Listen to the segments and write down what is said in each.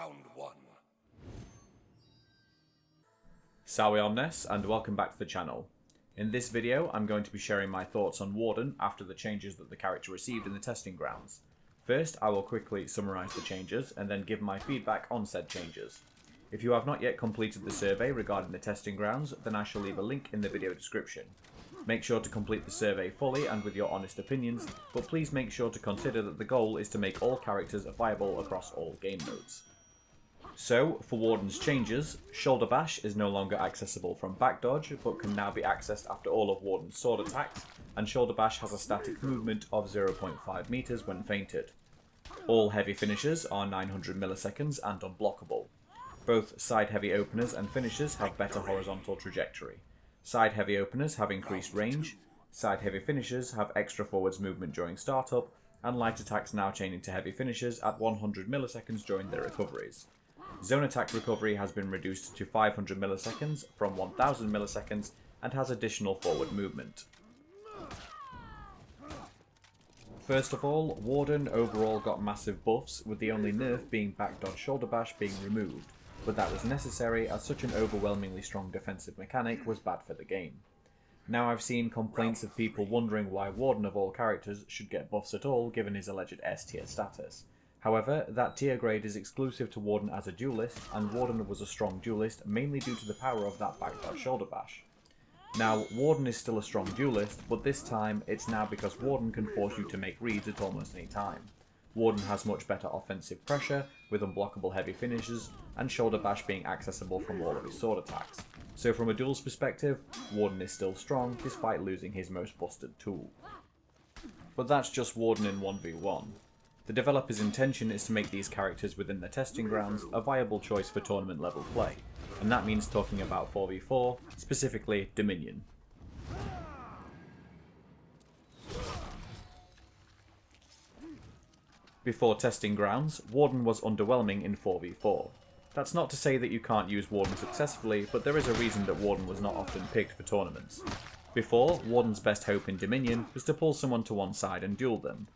Round one. Sawi Omnes, and welcome back to the channel. In this video, I'm going to be sharing my thoughts on Warden after the changes that the character received in the testing grounds. First, I will quickly summarise the changes, and then give my feedback on said changes. If you have not yet completed the survey regarding the testing grounds, then I shall leave a link in the video description. Make sure to complete the survey fully and with your honest opinions, but please make sure to consider that the goal is to make all characters viable across all game modes. So, for Warden's changes, Shoulder Bash is no longer accessible from back dodge, but can now be accessed after all of Warden's sword attacks, and Shoulder Bash has a static movement of 0.5 meters when feinted. All heavy finishes are 900 milliseconds and unblockable. Both side heavy openers and finishers have better horizontal trajectory. Side heavy openers have increased range, side heavy finishers have extra forwards movement during startup, and light attacks now chain into heavy finishers at 100 milliseconds during their recoveries. Zone attack recovery has been reduced to 500 milliseconds from 1000 milliseconds and has additional forward movement. First of all, Warden overall got massive buffs, with the only nerf being back dodge shoulder bash being removed, but that was necessary as such an overwhelmingly strong defensive mechanic was bad for the game. Now I've seen complaints of people wondering why Warden of all characters should get buffs at all given his alleged S tier status. However, that tier grade is exclusive to Warden as a duelist, and Warden was a strong duelist mainly due to the power of that back dodge shoulder bash. Now, Warden is still a strong duelist, but this time it's now because Warden can force you to make reads at almost any time. Warden has much better offensive pressure, with unblockable heavy finishes, and shoulder bash being accessible from all of his sword attacks. So from a duels perspective, Warden is still strong despite losing his most busted tool. But that's just Warden in 1v1. The developer's intention is to make these characters within the testing grounds a viable choice for tournament level play, and that means talking about 4v4, specifically Dominion. Before testing grounds, Warden was underwhelming in 4v4. That's not to say that you can't use Warden successfully, but there is a reason that Warden was not often picked for tournaments. Before, Warden's best hope in Dominion was to pull someone to one side and duel them.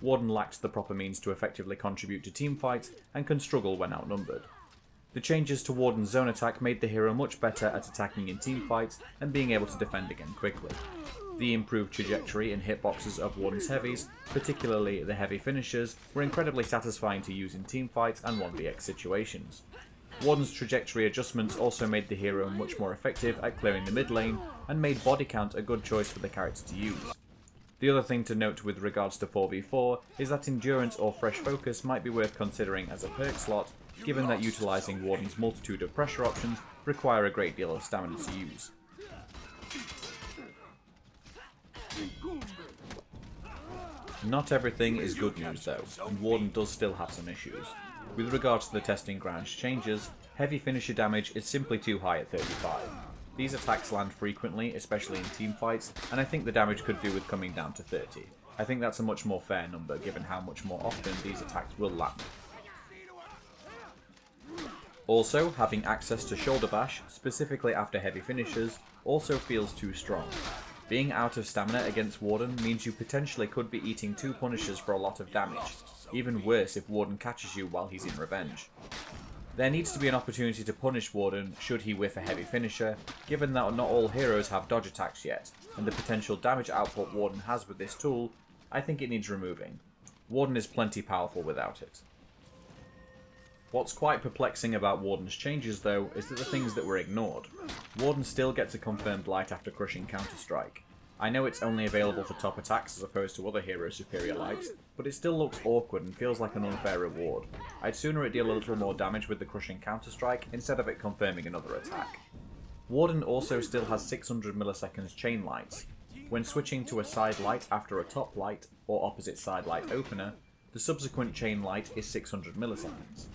Warden lacked the proper means to effectively contribute to teamfights and can struggle when outnumbered. The changes to Warden's zone attack made the hero much better at attacking in teamfights and being able to defend again quickly. The improved trajectory and hitboxes of Warden's heavies, particularly the heavy finishers, were incredibly satisfying to use in teamfights and 1vx situations. Warden's trajectory adjustments also made the hero much more effective at clearing the mid lane, and made body count a good choice for the character to use. The other thing to note with regards to 4v4 is that endurance or fresh focus might be worth considering as a perk slot, given that utilising Warden's multitude of pressure options require a great deal of stamina to use. Not everything is good news though, and Warden does still have some issues. With regards to the testing grounds changes, heavy finisher damage is simply too high at 35. These attacks land frequently, especially in teamfights, and I think the damage could do with coming down to 30. I think that's a much more fair number given how much more often these attacks will land. Also, having access to shoulder bash, specifically after heavy finishers, also feels too strong. Being out of stamina against Warden means you potentially could be eating two punishers for a lot of damage, even worse if Warden catches you while he's in revenge. There needs to be an opportunity to punish Warden should he whiff a heavy finisher, given that not all heroes have dodge attacks yet, and the potential damage output Warden has with this tool, I think it needs removing. Warden is plenty powerful without it. What's quite perplexing about Warden's changes though is that the things that were ignored. Warden still gets a confirmed light after crushing counter-strike. I know it's only available for top attacks as opposed to other hero superior lights, but it still looks awkward and feels like an unfair reward. I'd sooner it deal a little more damage with the crushing counter-strike instead of it confirming another attack. Warden also still has 600 milliseconds chain lights. When switching to a side light after a top light, or opposite side light opener, the subsequent chain light is 600 milliseconds.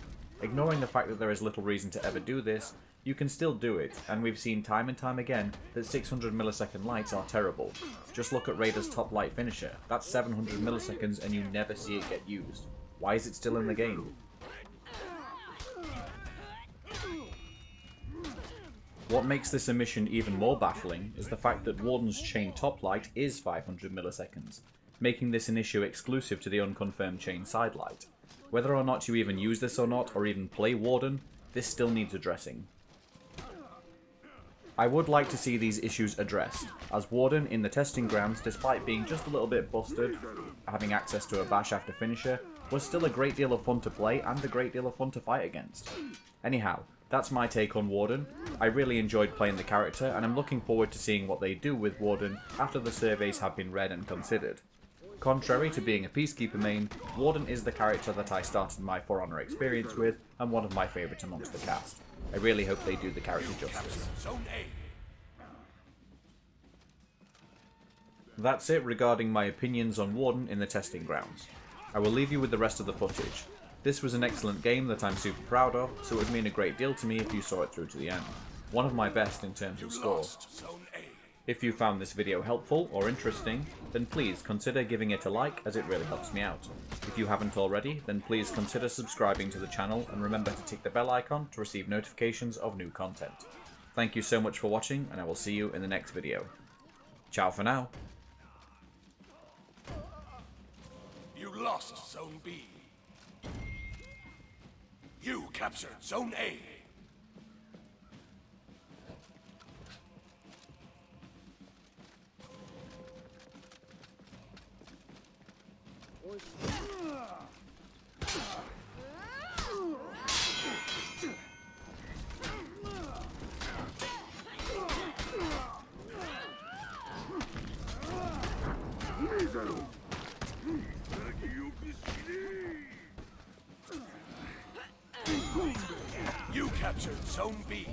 Ignoring the fact that there is little reason to ever do this, you can still do it, and we've seen time and time again that 600 millisecond lights are terrible. Just look at Raider's top light finisher, that's 700 milliseconds and you never see it get used. Why is it still in the game? What makes this omission even more baffling is the fact that Warden's chain top light is 500 milliseconds, making this an issue exclusive to the unconfirmed chain side light. Whether or not you even use this or not, or even play Warden, this still needs addressing. I would like to see these issues addressed, as Warden in the testing grounds, despite being just a little bit busted, having access to a bash after finisher, was still a great deal of fun to play and a great deal of fun to fight against. Anyhow, that's my take on Warden. I really enjoyed playing the character, and I'm looking forward to seeing what they do with Warden after the surveys have been read and considered. Contrary to being a Peacekeeper main, Warden is the character that I started my For Honor experience with, and one of my favourites amongst the cast. I really hope they do the character justice. That's it regarding my opinions on Warden in the testing grounds. I will leave you with the rest of the footage. This was an excellent game that I'm super proud of, so it would mean a great deal to me if you saw it through to the end. One of my best in terms of score. If you found this video helpful or interesting, then please consider giving it a like, as it really helps me out. If you haven't already, then please consider subscribing to the channel and remember to tick the bell icon to receive notifications of new content. Thank you so much for watching, and I will see you in the next video. Ciao for now. You lost Zone B. You captured Zone A. You captured Zone B.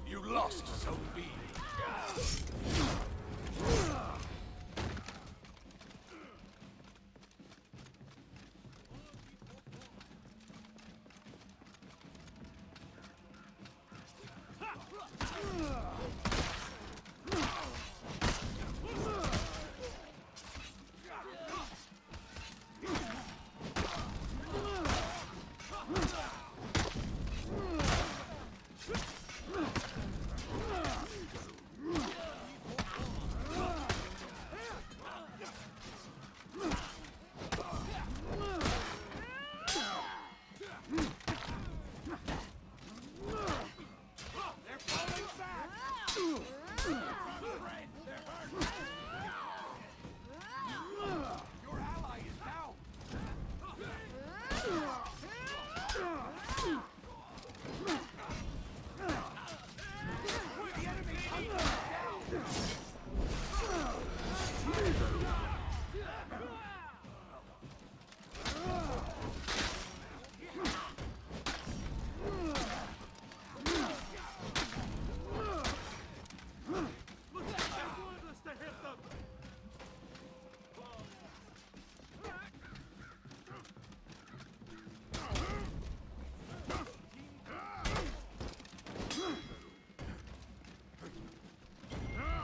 You lost Zone B.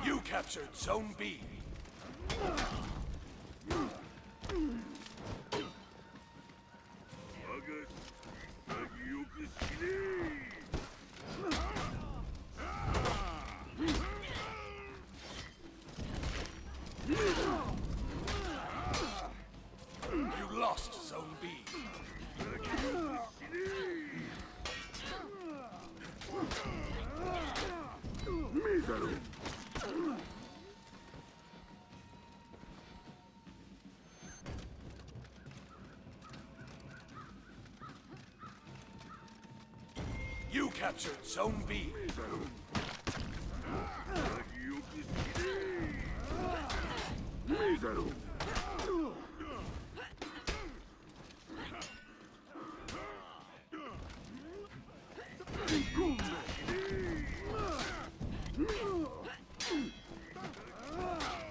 You captured Zone B. You lost Zone B. You captured Zone B.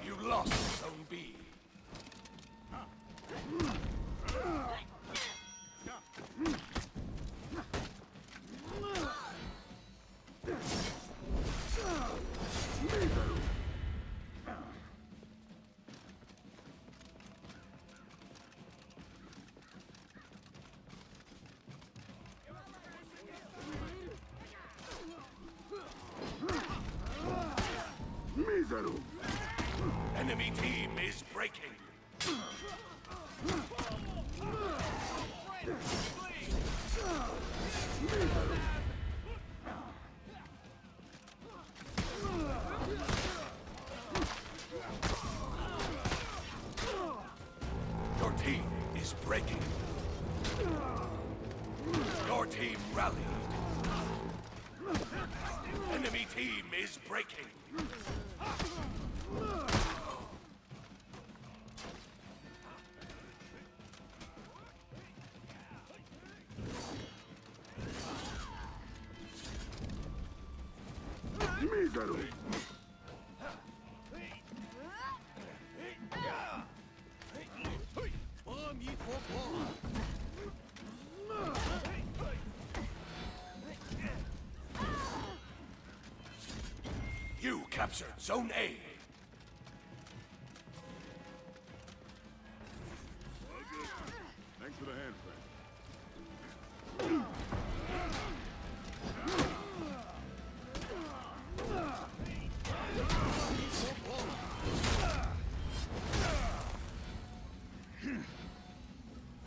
You lost Zone B. Enemy team is breaking. Your team is breaking. Your team rallied. Enemy team is breaking. You captured Zone A. Thanks for the hand,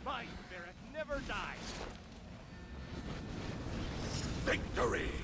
My spirit never dies. Victory!